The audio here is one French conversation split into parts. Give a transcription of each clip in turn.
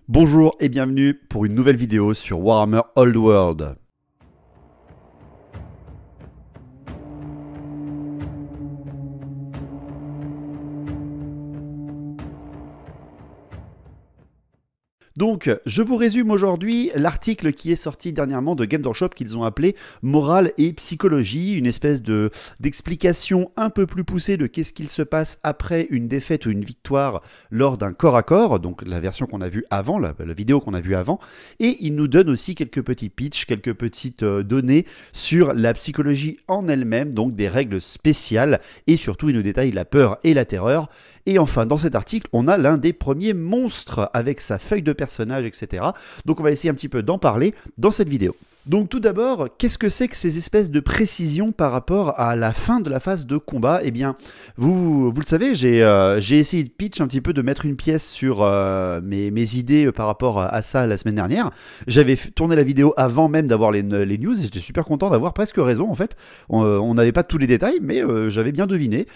Bonjour et bienvenue pour une nouvelle vidéo sur Warhammer Old World. Donc, je vous résume aujourd'hui l'article qui est sorti dernièrement de Game Workshop qu'ils ont appelé Morale et Psychologie, une espèce d'explication un peu plus poussée de qu'est-ce qu'il se passe après une défaite ou une victoire lors d'un corps à corps, donc la version qu'on a vue avant, la vidéo qu'on a vue avant, et il nous donne aussi quelques petits pitchs, quelques petites données sur la psychologie en elle-même, donc des règles spéciales, et surtout il nous détaille la peur et la terreur. Et enfin, dans cet article, on a l'un des premiers monstres avec sa feuille de personnage, etc. Donc on va essayer un petit peu d'en parler dans cette vidéo. Donc tout d'abord, qu'est-ce que c'est que ces espèces de précisions par rapport à la fin de la phase de combat? Eh bien, vous le savez, j'ai essayé de pitch un petit peu, de mettre une pièce sur mes idées par rapport à ça la semaine dernière. J'avais tourné la vidéo avant même d'avoir les news et j'étais super content d'avoir presque raison en fait. On n'avait pas tous les détails, mais j'avais bien deviné.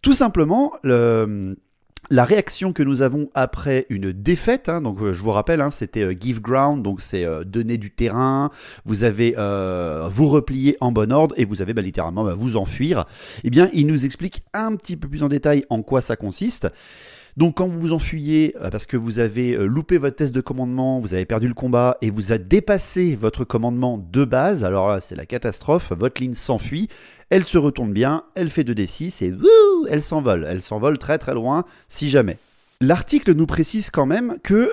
Tout simplement, la réaction que nous avons après une défaite, donc je vous rappelle, c'était give ground, donc c'est donner du terrain, vous avez vous replier en bon ordre et vous avez littéralement vous enfuir. Eh bien, il nous explique un petit peu plus en détail en quoi ça consiste. Donc quand vous vous enfuyez parce que vous avez loupé votre test de commandement, vous avez perdu le combat et vous avez dépassé votre commandement de base, alors là c'est la catastrophe, votre ligne s'enfuit, elle se retourne bien, elle fait 2d6 et wouh, elle s'envole très très loin si jamais. L'article nous précise quand même que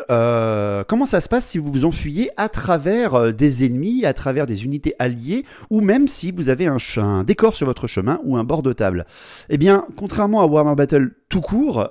comment ça se passe si vous vous enfuyez à travers des ennemis, à travers des unités alliées, ou même si vous avez un décor sur votre chemin ou un bord de table. Eh bien, contrairement à Warhammer Battle tout court,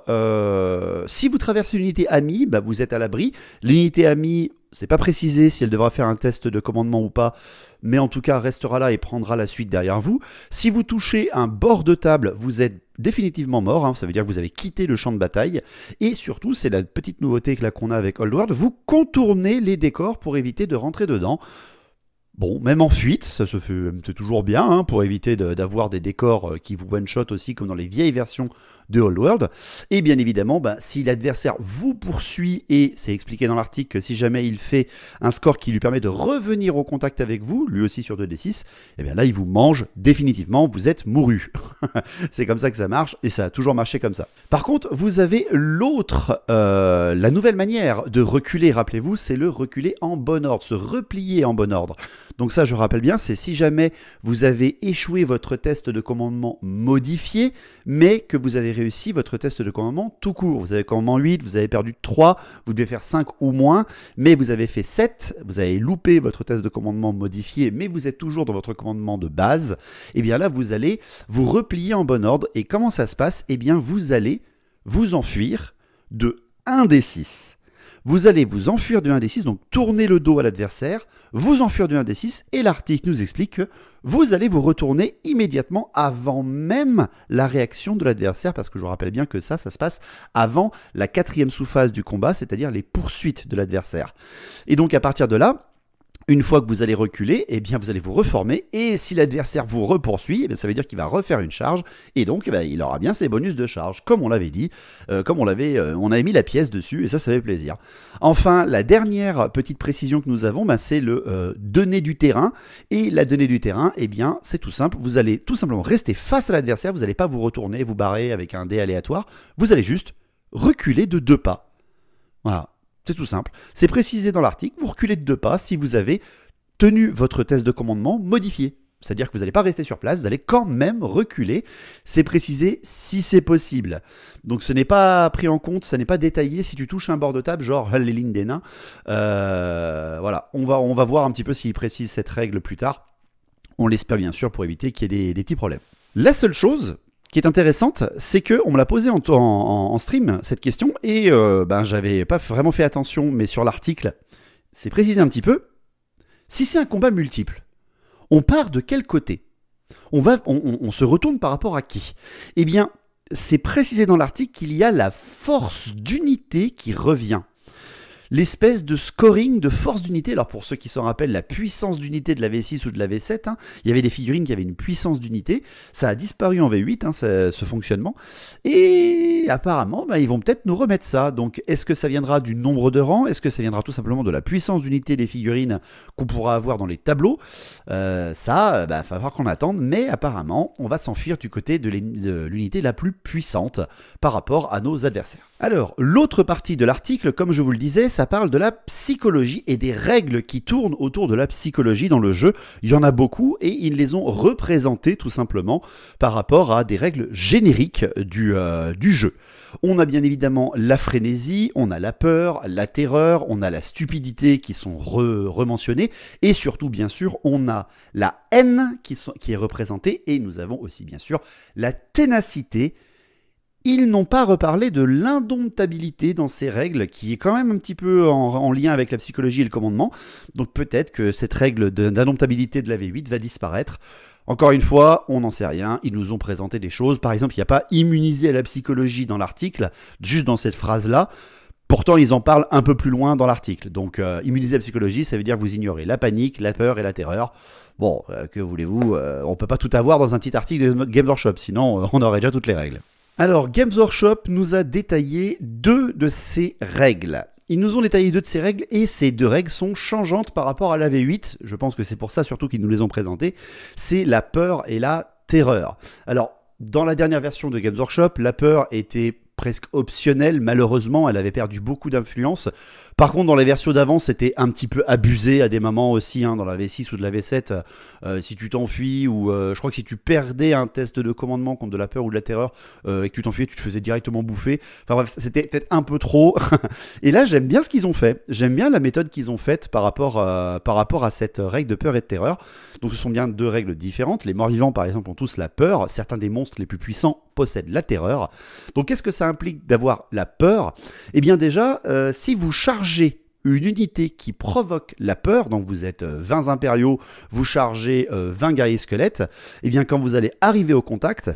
si vous traversez une unité amie, vous êtes à l'abri. L'unité amie, c'est pas précisé si elle devra faire un test de commandement ou pas, mais en tout cas restera là et prendra la suite derrière vous. Si vous touchez un bord de table, vous êtes définitivement mort, ça veut dire que vous avez quitté le champ de bataille, et surtout, c'est la petite nouveauté qu'on a avec Old World, vous contournez les décors pour éviter de rentrer dedans. Bon, même en fuite, ça se fait toujours bien, pour éviter d'avoir des décors qui vous one-shot aussi, comme dans les vieilles versions de Old World. Et bien évidemment, si l'adversaire vous poursuit, et c'est expliqué dans l'article que si jamais il fait un score qui lui permet de revenir au contact avec vous, lui aussi sur 2d6, et bien là, il vous mange définitivement, vous êtes mouru. C'est comme ça que ça marche, et ça a toujours marché comme ça. Par contre, vous avez l'autre, la nouvelle manière de reculer, rappelez-vous, c'est le reculer en bon ordre, se replier en bon ordre. Donc ça, je rappelle bien, c'est si jamais vous avez échoué votre test de commandement modifié, mais que vous avez réussi votre test de commandement tout court. Vous avez commandement 8, vous avez perdu 3, vous devez faire 5 ou moins, mais vous avez fait 7, vous avez loupé votre test de commandement modifié, mais vous êtes toujours dans votre commandement de base. Et bien là, vous allez vous replier en bon ordre. Et comment ça se passe? Eh bien, vous allez vous enfuir de 1d6. Vous allez vous enfuir de 1d6, donc tourner le dos à l'adversaire, vous enfuir de 1d6, et l'article nous explique que vous allez vous retourner immédiatement avant même la réaction de l'adversaire, parce que je vous rappelle bien que ça se passe avant la 4e sous-phase du combat, c'est-à-dire les poursuites de l'adversaire. Et donc à partir de là, une fois que vous allez reculer, eh bien vous allez vous reformer, et si l'adversaire vous repoursuit, eh bien ça veut dire qu'il va refaire une charge, et donc il aura bien ses bonus de charge, comme on l'avait dit, comme on avait mis la pièce dessus, et ça fait plaisir. Enfin, la dernière petite précision que nous avons, c'est le donner du terrain, et la donnée du terrain, eh bien c'est tout simple, vous allez tout simplement rester face à l'adversaire, vous n'allez pas vous retourner, vous barrer avec un dé aléatoire, vous allez juste reculer de 2 pas. Voilà. C'est tout simple. C'est précisé dans l'article, vous reculez de 2 pas si vous avez tenu votre test de commandement modifié. C'est-à-dire que vous n'allez pas rester sur place, vous allez quand même reculer. C'est précisé si c'est possible. Donc ce n'est pas pris en compte, ça n'est pas détaillé si tu touches un bord de table, genre les lignes des nains. Voilà, on va voir un petit peu s'il précise cette règle plus tard. On l'espère bien sûr pour éviter qu'il y ait des petits problèmes. La seule chose qui est intéressante, c'est qu'on me l'a posé en stream, cette question, et j'avais pas vraiment fait attention, mais sur l'article, c'est précisé un petit peu. Si c'est un combat multiple, on part de quel côté? On se retourne par rapport à qui? Eh bien, c'est précisé dans l'article qu'il y a la force d'unité qui revient. l'espèce de scoring de force d'unité. Alors pour ceux qui s'en rappellent, la puissance d'unité de la V6 ou de la V7, hein, il y avait des figurines qui avaient une puissance d'unité. Ça a disparu en V8, hein, ce fonctionnement. Et apparemment, ils vont peut-être nous remettre ça. Donc est-ce que ça viendra du nombre de rangs? Est-ce que ça viendra tout simplement de la puissance d'unité des figurines qu'on pourra avoir dans les tableaux? Ça, va falloir qu'on attende. Mais apparemment, on va s'enfuir du côté de l'unité la plus puissante par rapport à nos adversaires. Alors, l'autre partie de l'article, comme je vous le disais, ça parle de la psychologie et des règles qui tournent autour de la psychologie dans le jeu. Il y en a beaucoup et ils les ont représentées tout simplement par rapport à des règles génériques du jeu. On a bien évidemment la frénésie, on a la peur, la terreur, on a la stupidité qui sont rementionnées et surtout bien sûr on a la haine qui est représentée et nous avons aussi bien sûr la ténacité. Ils n'ont pas reparlé de l'indomptabilité dans ces règles, qui est quand même un petit peu en lien avec la psychologie et le commandement. Donc peut-être que cette règle d'indomptabilité de la V8 va disparaître. Encore une fois, on n'en sait rien. Ils nous ont présenté des choses. Par exemple, il n'y a pas immunisé à la psychologie dans l'article, juste dans cette phrase-là. Pourtant, ils en parlent un peu plus loin dans l'article. Donc, immuniser à la psychologie, ça veut dire que vous ignorez la panique, la peur et la terreur. Bon, que voulez-vous, on ne peut pas tout avoir dans un petit article de Games Workshop, sinon on aurait déjà toutes les règles. Alors, Games Workshop nous a détaillé 2 de ces règles. Ils nous ont détaillé 2 de ces règles et ces 2 règles sont changeantes par rapport à la V8. Je pense que c'est pour ça surtout qu'ils nous les ont présentées. C'est la peur et la terreur. Alors, dans la dernière version de Games Workshop, la peur était presque optionnelle. Malheureusement, elle avait perdu beaucoup d'influence. Par contre, dans les versions d'avant, c'était un petit peu abusé à des moments aussi, hein, dans la V6 ou de la V7. Si tu t'enfuis ou je crois que si tu perdais un test de commandement contre de la peur ou de la terreur et que tu t'enfuyais, tu te faisais directement bouffer. Enfin bref, c'était peut-être un peu trop. Et là, j'aime bien ce qu'ils ont fait. J'aime bien la méthode qu'ils ont faite par rapport à cette règle de peur et de terreur. Donc ce sont bien 2 règles différentes. Les morts-vivants, par exemple, ont tous la peur. Certains des monstres les plus puissants possèdent la terreur. Donc qu'est-ce que ça implique d'avoir la peur? Eh bien déjà, si vous chargez une unité qui provoque la peur, donc vous êtes 20 impériaux, vous chargez 20 guerriers squelettes, et bien quand vous allez arriver au contact,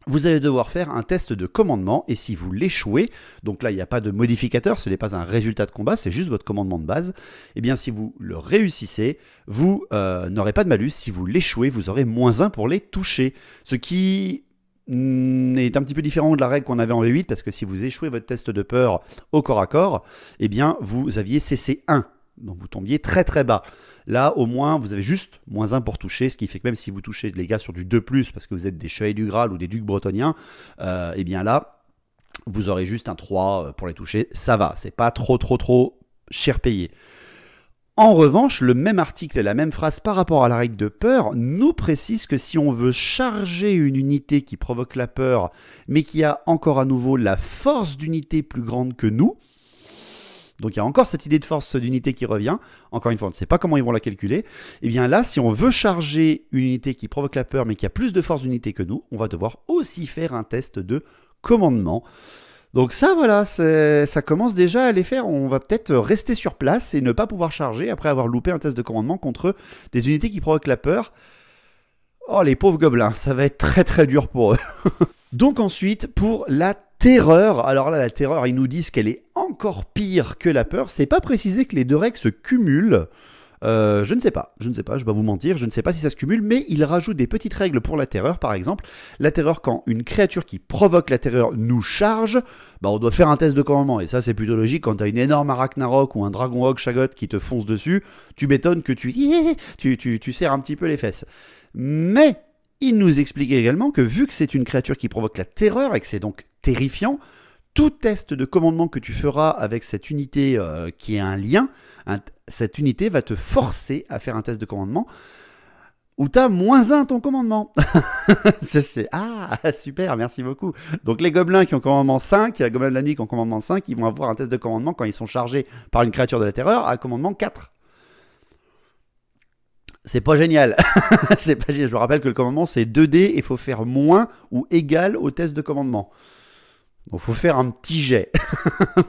vous allez devoir faire un test de commandement, et si vous l'échouez, donc là il n'y a pas de modificateur, ce n'est pas un résultat de combat, c'est juste votre commandement de base, et bien si vous le réussissez, vous n'aurez pas de malus, si vous l'échouez, vous aurez -1 pour les toucher, ce qui est un petit peu différent de la règle qu'on avait en V8, parce que si vous échouez votre test de peur au corps à corps, eh bien vous aviez CC1, donc vous tombiez très très bas. Là au moins vous avez juste -1 pour toucher, ce qui fait que même si vous touchez les gars sur du 2+, parce que vous êtes des chevaliers du Graal ou des ducs bretoniens, eh bien là vous aurez juste un 3 pour les toucher, ça va, c'est pas trop cher payé. En revanche, le même article et la même phrase par rapport à la règle de peur nous précise que si on veut charger une unité qui provoque la peur, mais qui a encore à nouveau la force d'unité plus grande que nous, donc il y a encore cette idée de force d'unité qui revient, encore une fois on ne sait pas comment ils vont la calculer, et bien là si on veut charger une unité qui provoque la peur mais qui a plus de force d'unité que nous, on va devoir aussi faire un test de commandement. Donc ça, voilà, ça commence déjà à les faire. On va peut-être rester sur place et ne pas pouvoir charger après avoir loupé un test de commandement contre des unités qui provoquent la peur. Oh, les pauvres gobelins, ça va être très dur pour eux. Donc ensuite, pour la terreur. Alors là, la terreur, ils nous disent qu'elle est encore pire que la peur. C'est pas précisé que les 2 règles se cumulent. Je ne sais pas, je vais pas vous mentir, je ne sais pas si ça se cumule, mais il rajoute des petites règles pour la terreur, par exemple. La terreur, quand une créature qui provoque la terreur nous charge, on doit faire un test de commandement, et ça c'est plutôt logique, quand tu as une énorme Arachnarok ou un Dragon Hog Shagot qui te fonce dessus, tu m'étonnes que tu serres un petit peu les fesses. Mais il nous explique également que vu que c'est une créature qui provoque la terreur, et que c'est donc terrifiant, tout test de commandement que tu feras avec cette unité qui a un lien, cette unité va te forcer à faire un test de commandement où tu as -1 ton commandement. Ah, super, merci beaucoup. Donc les gobelins qui ont commandement 5, les gobelins de la nuit qui ont commandement 5, ils vont avoir un test de commandement quand ils sont chargés par une créature de la terreur à commandement 4. C'est pas génial. C'est pas génial. Je vous rappelle que le commandement c'est 2D et il faut faire moins ou égal au test de commandement. Donc il faut faire un petit jet.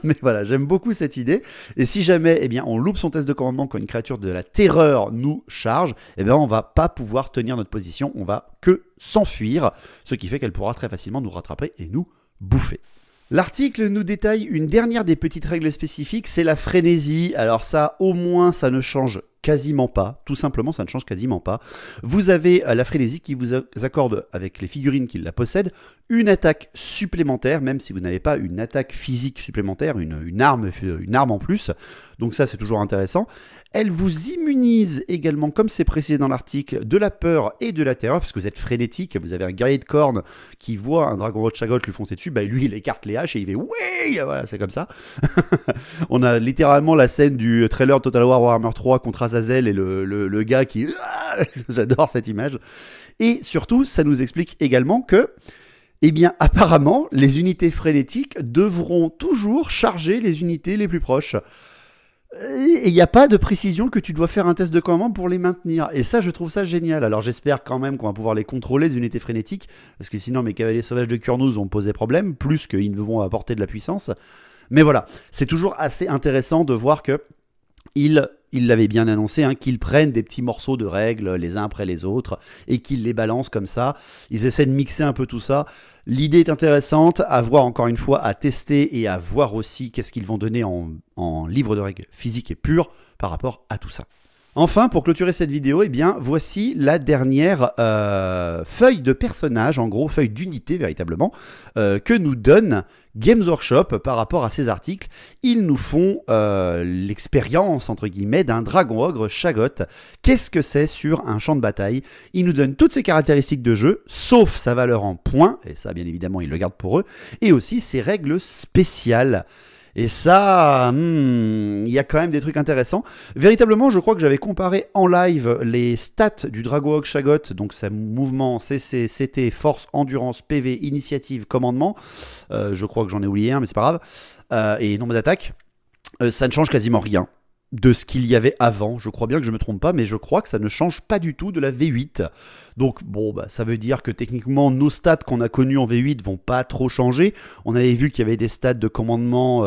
Mais voilà, j'aime beaucoup cette idée. Et si jamais on loupe son test de commandement quand une créature de la terreur nous charge, on va pas pouvoir tenir notre position, on va que s'enfuir, ce qui fait qu'elle pourra très facilement nous rattraper et nous bouffer. L'article nous détaille une dernière des petites règles spécifiques, c'est la frénésie. Alors ça, au moins, ça ne change quasiment pas. Tout simplement, ça ne change quasiment pas. Vous avez la frénésie qui vous accorde, avec les figurines qui la possèdent, une attaque supplémentaire, même si vous n'avez pas une attaque physique supplémentaire, une arme en plus. Donc ça, c'est toujours intéressant. Elle vous immunise également, comme c'est précisé dans l'article, de la peur et de la terreur, parce que vous êtes frénétique, vous avez un guerrier de corne qui voit un dragon Chagot lui foncer dessus, bah lui il écarte les haches et il fait oui, voilà, c'est comme ça. On a littéralement la scène du trailer Total War Warhammer 3 contre Azazel et le gars qui... J'adore cette image. Et surtout, ça nous explique également que, eh bien, apparemment, les unités frénétiques devront toujours charger les unités les plus proches. Et il n'y a pas de précision que tu dois faire un test de commandement pour les maintenir. Et ça, je trouve ça génial. Alors j'espère quand même qu'on va pouvoir les contrôler, les unités frénétiques, parce que sinon mes cavaliers sauvages de Kurnouz vont poser problème, plus qu'ils ne vont apporter de la puissance. Mais voilà, c'est toujours assez intéressant de voir que il l'avait bien annoncé, hein, qu'ils prennent des petits morceaux de règles les uns après les autres et qu'ils les balancent comme ça. Ils essaient de mixer un peu tout ça. L'idée est intéressante, à voir encore une fois, à tester et à voir aussi qu'est-ce qu'ils vont donner en livre de règles physiques et purs par rapport à tout ça. Enfin, pour clôturer cette vidéo, eh bien, voici la dernière feuille de personnage, en gros, feuille d'unité véritablement, que nous donne Games Workshop par rapport à ces articles. Ils nous font l'expérience, entre guillemets, d'un dragon ogre Chagot. Qu'est-ce que c'est sur un champ de bataille? Ils nous donnent toutes ses caractéristiques de jeu, sauf sa valeur en points, et ça, bien évidemment, ils le gardent pour eux, et aussi ses règles spéciales. Et ça, il y a quand même des trucs intéressants. Véritablement, je crois que j'avais comparé en live les stats du Dragon Ogre Chagot, donc sa mouvement, CC, CT, force, endurance, PV, initiative, commandement. Je crois que j'en ai oublié un, mais c'est pas grave. Et nombre d'attaques. Ça ne change quasiment rien de ce qu'il y avait avant. Je crois bien que je ne me trompe pas, mais je crois que ça ne change pas du tout de la V8. Donc bon, bah, ça veut dire que techniquement, nos stats qu'on a connus en V8 vont pas trop changer. On avait vu qu'il y avait des stats de commandement,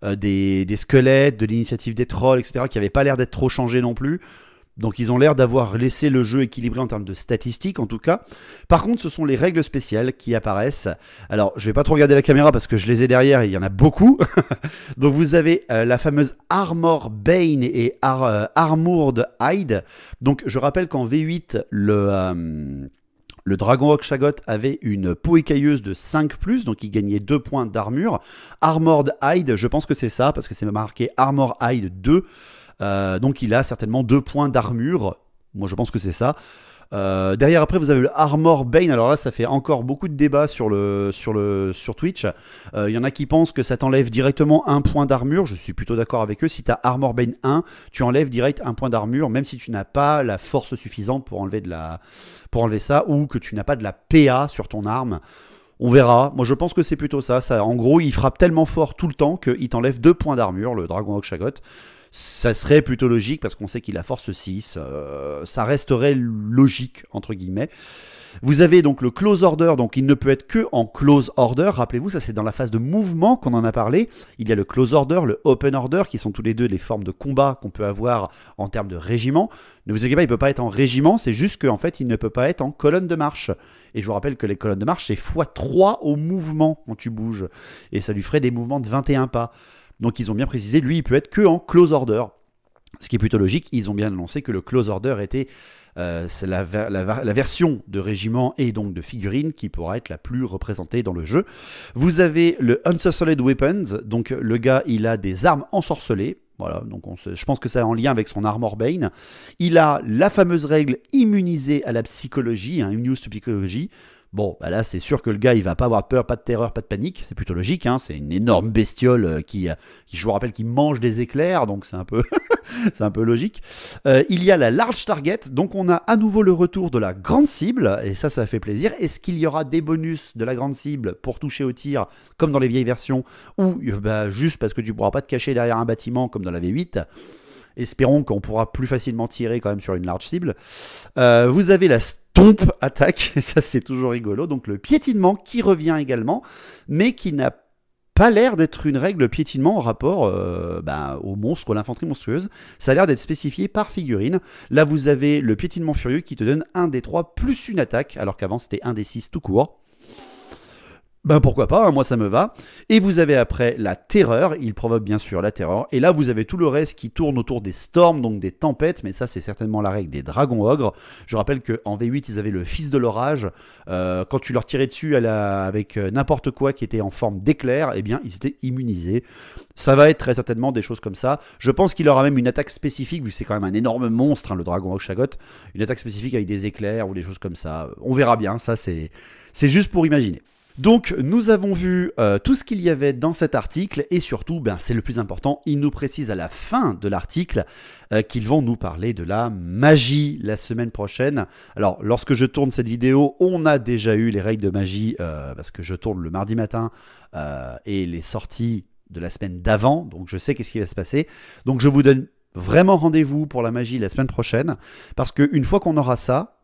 des squelettes, de l'initiative des trolls, etc., qui n'avaient pas l'air d'être trop changés non plus. Donc ils ont l'air d'avoir laissé le jeu équilibré en termes de statistiques en tout cas. Par contre, ce sont les règles spéciales qui apparaissent. Alors, je vais pas trop regarder la caméra parce que je les ai derrière et il y en a beaucoup. Donc vous avez la fameuse Armor Bane et Armored Hide. Donc je rappelle qu'en V8, le Dragon Ogre Chagot avait une peau écailleuse de 5+, donc il gagnait 2 points d'armure. Armored Hide, je pense que c'est ça, parce que c'est marqué Armor Hide 2. Donc il a certainement 2 points d'armure. Moi je pense que c'est ça. Derrière après vous avez le Armor Bane. Alors là ça fait encore beaucoup de débats sur Twitch. Il y en a qui pensent que ça t'enlève directement 1 point d'armure. Je suis plutôt d'accord avec eux. Si tu as Armor Bane 1, tu enlèves direct 1 point d'armure, même si tu n'as pas la force suffisante pour enlever ça, ou que tu n'as pas de la PA sur ton arme. On verra. Moi je pense que c'est plutôt ça. En gros il frappe tellement fort tout le temps qu'il t'enlève 2 points d'armure, le Dragon Ogre Chagot. Ça serait plutôt logique parce qu'on sait qu'il a force 6. Ça resterait logique, entre guillemets. Vous avez donc le Close Order, donc il ne peut être que en Close Order. Rappelez-vous, ça c'est dans la phase de mouvement qu'on en a parlé. Il y a le Close Order, le Open Order, qui sont tous les deux les formes de combat qu'on peut avoir en termes de régiment. Ne vous inquiétez pas, il ne peut pas être en régiment, c'est juste qu'en fait, il ne peut pas être en colonne de marche. Et je vous rappelle que les colonnes de marche, c'est x3 au mouvement quand tu bouges. Et ça lui ferait des mouvements de 21 pas. Donc ils ont bien précisé, lui il peut être que en close order, ce qui est plutôt logique. Ils ont bien annoncé que le close order était c'est la version de régiment et donc de figurine qui pourra être la plus représentée dans le jeu. Vous avez le Unsorcered Weapons, donc le gars il a des armes ensorcelées. Voilà, donc je pense que c'est en lien avec son Armor Bane. Il a la fameuse règle immunisée à la psychologie, Immune to Psychology. Bon, bah là, c'est sûr que le gars, il va pas avoir peur, pas de terreur, pas de panique. C'est plutôt logique, hein. C'est une énorme bestiole qui, je vous rappelle, qui mange des éclairs, donc c'est un peu, c'est un peu logique. Il y a la Large Target, donc on a à nouveau le retour de la grande cible, et ça fait plaisir. Est-ce qu'il y aura des bonus de la grande cible pour toucher au tir, comme dans les vieilles versions, ou bah, juste parce que tu pourras pas te cacher derrière un bâtiment, comme dans la V8 ? Espérons qu'on pourra plus facilement tirer quand même sur une large cible. Vous avez la Stomp attaque, ça c'est toujours rigolo, donc le piétinement qui revient également, mais qui n'a pas l'air d'être une règle piétinement en rapport au monstre, ou l'infanterie monstrueuse. Ça a l'air d'être spécifié par figurine. Là vous avez le piétinement furieux qui te donne 1 des 3 plus une attaque, alors qu'avant c'était 1 des 6 tout court. Ben pourquoi pas, hein, moi ça me va. Et vous avez après la terreur, il provoque bien sûr la terreur. Et là vous avez tout le reste qui tourne autour des storms, donc des tempêtes, mais ça c'est certainement la règle des dragons ogres. Je rappelle qu'en V8 ils avaient le fils de l'orage. Quand tu leur tirais dessus avec n'importe quoi qui était en forme d'éclair, eh bien ils étaient immunisés. Ça va être très certainement des choses comme ça. Je pense qu'il aura même une attaque spécifique, vu que c'est quand même un énorme monstre, hein, le dragon ogre Shaggot. Une attaque spécifique avec des éclairs ou des choses comme ça. On verra bien, ça c'est juste pour imaginer. Donc nous avons vu tout ce qu'il y avait dans cet article et surtout, ben, c'est le plus important, ils nous précisent à la fin de l'article qu'ils vont nous parler de la magie la semaine prochaine. Alors lorsque je tourne cette vidéo, on a déjà eu les règles de magie parce que je tourne le mardi matin et les sorties de la semaine d'avant, donc je sais qu'est-ce qui va se passer. Donc je vous donne vraiment rendez-vous pour la magie la semaine prochaine parce qu'une fois qu'on aura ça,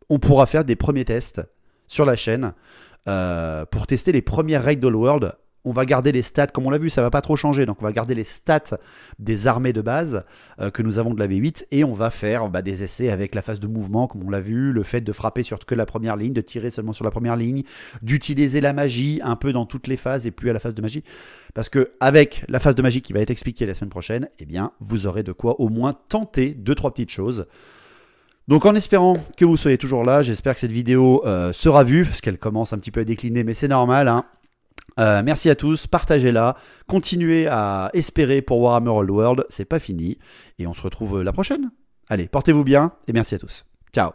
on pourra faire des premiers tests sur la chaîne. Pour tester les premières règles de World. On va garder les stats, comme on l'a vu, ça va pas trop changer, donc on va garder les stats des armées de base que nous avons de la V8 et on va faire des essais avec la phase de mouvement, comme on l'a vu, le fait de frapper sur que la première ligne, de tirer seulement sur la première ligne, d'utiliser la magie un peu dans toutes les phases et plus à la phase de magie. Parce que avec la phase de magie qui va être expliquée la semaine prochaine, eh bien, vous aurez de quoi au moins tenter 2-3 petites choses. Donc en espérant que vous soyez toujours là, j'espère que cette vidéo sera vue, parce qu'elle commence un petit peu à décliner, mais c'est normal. Hein. Merci à tous, partagez-la, continuez à espérer pour Warhammer Old World, c'est pas fini, et on se retrouve la prochaine. Allez, portez-vous bien, et merci à tous. Ciao.